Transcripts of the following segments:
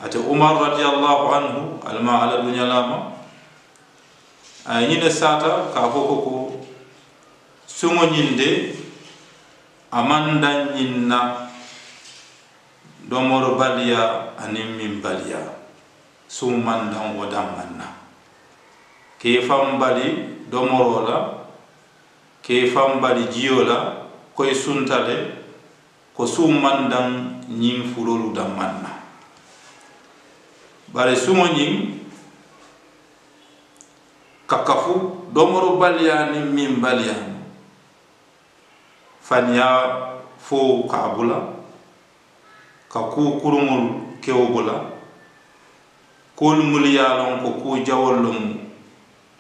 ate Umar radiyallahu anhu alma ala dunya lama ay ñine sata ka ko sumo ñinde amanda ñinna domoro baliya anin min baliya sumu mandan wadam manna ke fam bali domoro la ke fam bali jiyo la koy suntale ko sumu mandan ñin furolu dam manna bare sumo ñin kakafu domoro baliya ni min baliya fanya fo kabula ka ku kurumul kewbula kol muliyalon ko ku jawolum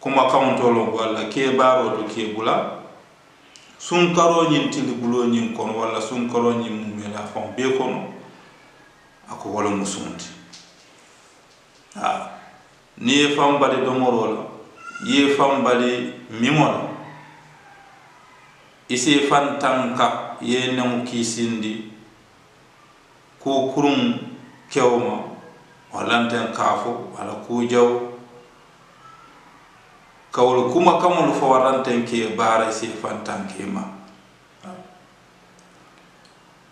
kuma kawntolo wala ke baro to kebula sun karo nyin tilibulo nyin kon wala sun karo nyin mumela fon be kono ako wala musunti ni fam bali domorola ye fam bali mimola isi fantanka ye namu kisindi ku kurum kewma walanten kafo wala ku jaw kawul kuma kamul fo waranten ke bara isi fantanke ma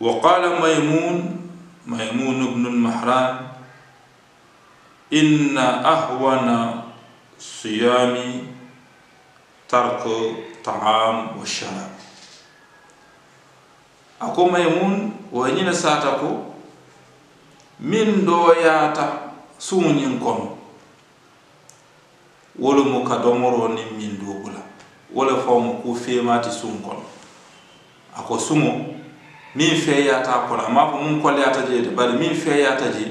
wa qala maymun ibn al-mahran inna ahwana siyami tarku ta'am wa sharab ako maymun wa ñina sata ko min do yaata suñin kono wala mo ka domoro ni min do bula wala fawmo ku femati sun kono ako sumo min fe yaata kono ma ko mun ko yaata je bari min fe yaata je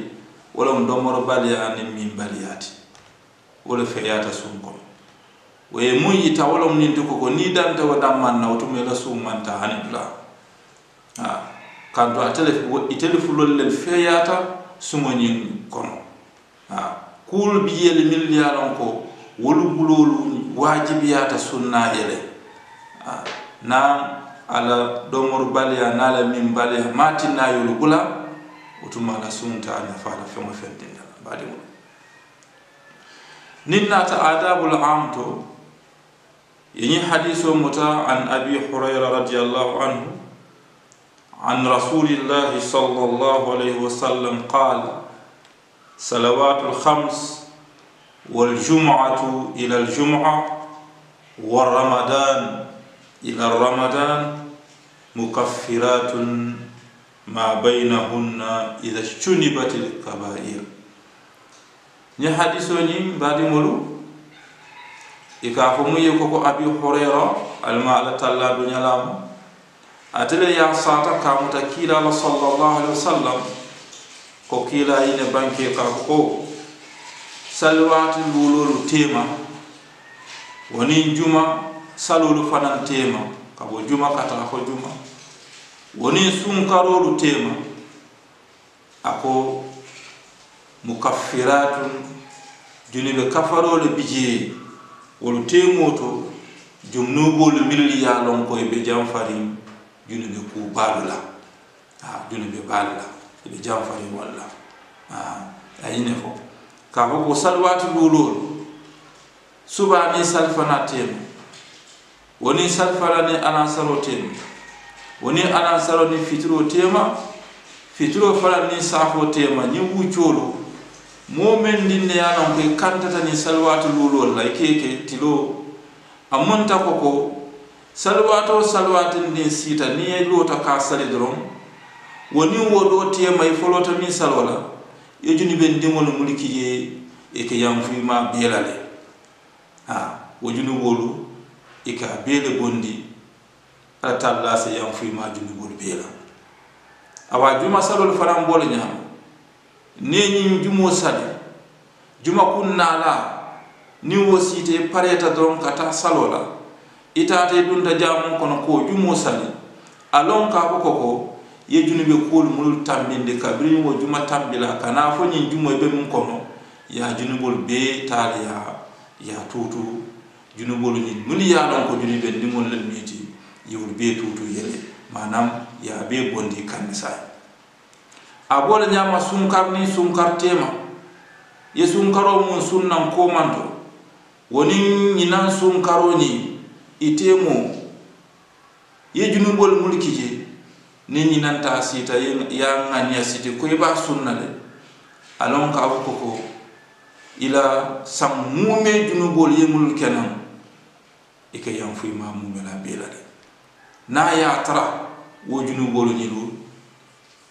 wala mo domoro baliya ni min baliyati wala fe yaata sun kono we mun yita wala mo ninti ko ni danta wa damman nawto me la sum manta hani bla kanto a telefulol lel feyata sumoñin kono kuul biyele milliyalon ko wolu bulolu wajibiyata sunna yele na ala domor baliya nala min baliya matina yolu bula utuma la sunta na fala fema fendinda badi mo ninnata adabul amto yini hadiso muta an abi hurayra radiyallahu anhu عن رسول الله صلى الله عليه وسلم قال صلوات الخمس والجمعة إلى الجمعة والرمضان إلى الرمضان مكفرات ما بينهن إذا اجتنبت الكبائر ني حديثوني بعد مولو إكافمو يكوكو أبي هريرة المعلى تلا دنيا لام atele ya sata kamuta kila la sallallahu alaihi wasallam ko kila ine banke ka ko salwati lululu tema woni juma salulu fanan tema ka bo juma kata ko juma woni sunkarolu tema ako mukaffiratun junibe kafarole bije wolu temoto jumnugol milliya lon ko be jamfari junube ku balula junube balula be jamfari walla ayine fo ka ko salwatu lulul subani salfana tem woni salfala ni ana saro tem woni ana saro ni fitro tema fitro fala ni safo tema ni wucolo momen dinne yanon ko kantata ni salwatu lulul la keke tilo amonta ko salwato salwatin din sita ni e lota ka sali dron woni wodo tema e folota mi salwala e juni ben dimol mulki je e ke yam fu ma belale wojuni wolu e ka bele bondi atalla se yam fu ma juni wolu bela awa juma salol faram bol nyam ne nyi jumo sali juma kunnala ni wosite pareta dron kata salola itate dunta jamu kono ko jumo sali alon ka ko ye junube kol mul tambinde kabri wo juma tambila kana fo nyi jumo be mun kono ya junubol be taliya ya tutu junubol ni muli ya don ko junube ndimol len miti yewul be tutu yele manam ya be bondi kanisa abola nyama sunkar ni sunkar tema ye sunkaro mun sunnan ko manto woni ñinan sunkaro ni itemo ye junubol mulki je ni ñinanta sita ya ngania siti ko ba sunna de alon ka ko ila sam mume junubol ye mul kenan ike yam fu ma mume la bela de na ya tara wo junubol ni lu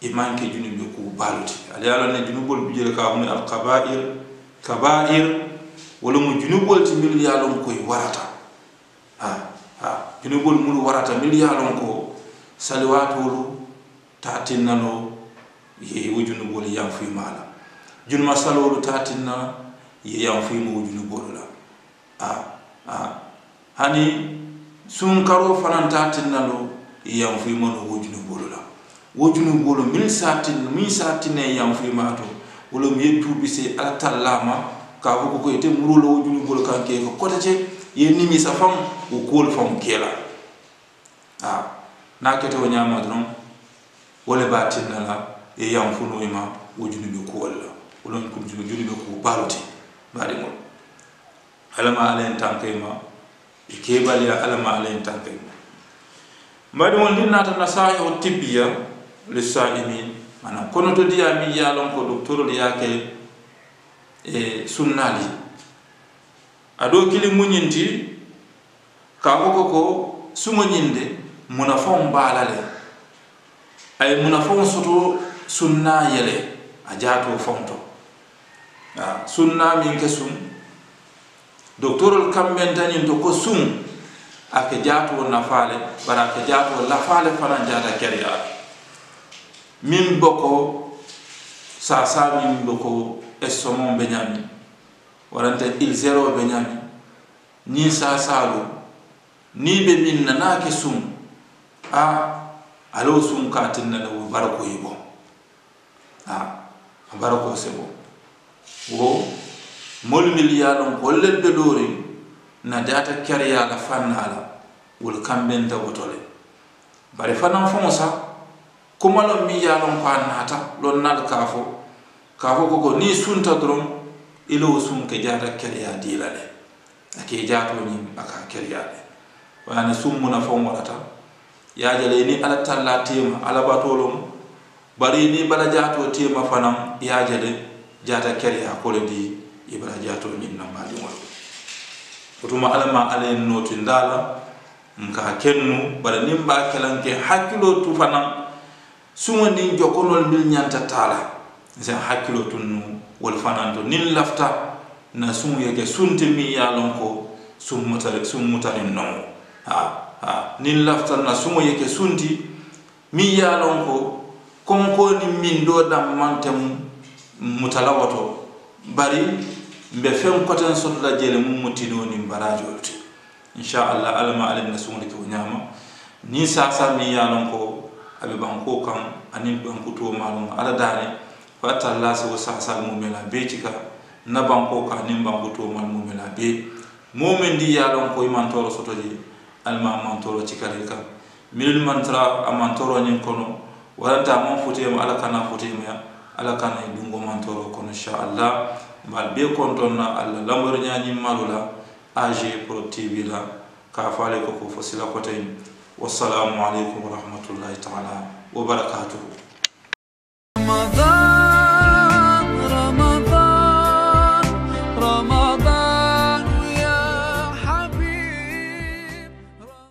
imanke junube ko baluti ali ala ne junubol bijel ka mun al kaba'ir wala mu junubol ti mil yalon koy warata junubol mul warata mil yalon ko salawatulu tatinalo ye wo junubol yam fu mala junma salolu tatinna ye yam fu mo junubol la hani sun karo fanan tatinalo ye yam fu mo wo junubol la wo junubol min satine yam fu mato wala mu yetu bise atallama ka ko ite murulo wo junubol kanke ko kotace ye nimi sa fam o kol fam kela na kete o nyama don wala batinna la e yam fu no ima wo junubi ko wala wala ko junubi ko baluti bari mo alama alen tankayma e kebal ya alama alen tankayma mbadi mon dinna tan nasahi tibbiya lisaimin mana kono to diya mi yalon ko docteur yake e sunnali ado kili munyinti ka ko sumo nyinde munafon balale ay munafon soto sunna yele ajato fonto sunna min ke sum docteur kamben tanin to ko sum ake jato nafale baraka jato lafale fana jata kariya min boko sa min boko esomon benyami warante il zero benyami ni sa salu ni be min na ke sum alo sum katinna do barako yibo barako sebo wo mol miliyalon kollel be dori na data kariya la fanala wol kamben da wotole bare fanan fonsa kumalo mi yalon ko nata lon nal kafo ko ni sunta dron ilo sum ke jata kariya dilale ake jato ni aka kariya de wana sum muna fon wata ya jale ni ala talla tema ala batolom bari ni bala jato tema fanam ya jale jata kariya ko le di ibara jato min na mali wal otuma alama alen noti ndala nka kennu bara nimba kelanke hakilo tu fanam suma ni jokonol mil nyanta tala sen hakilo tunnu wal fananto nin lafta na sumu yake sunte mi yalon ko sumutarin no nin lafta na sumu yake sunti mi yalon ko konko ni min do dam mantem mutalawato bari mbe fem koten sotla jele mum mutino ni barajolti inshallah alama alim nasumul ko nyama ni sa mi yalon ko abe banko kan anin banko to malum ala dane fata Allah so sa mu mela betika na banko kan nin banko to mal mu mela be momen di yalon ko man toro sotoji alma man toro cikare ka milul mantra am toro nyin kono waranta mon futem ala kana futem ya ala kana dungo man toro kono inshallah mal be kontonna alla lamor nyaani malula AG Pro TV la ka faale ko fasila ko tay wassalamu alaikum wa rahmatullahi ta'ala wa barakatuh.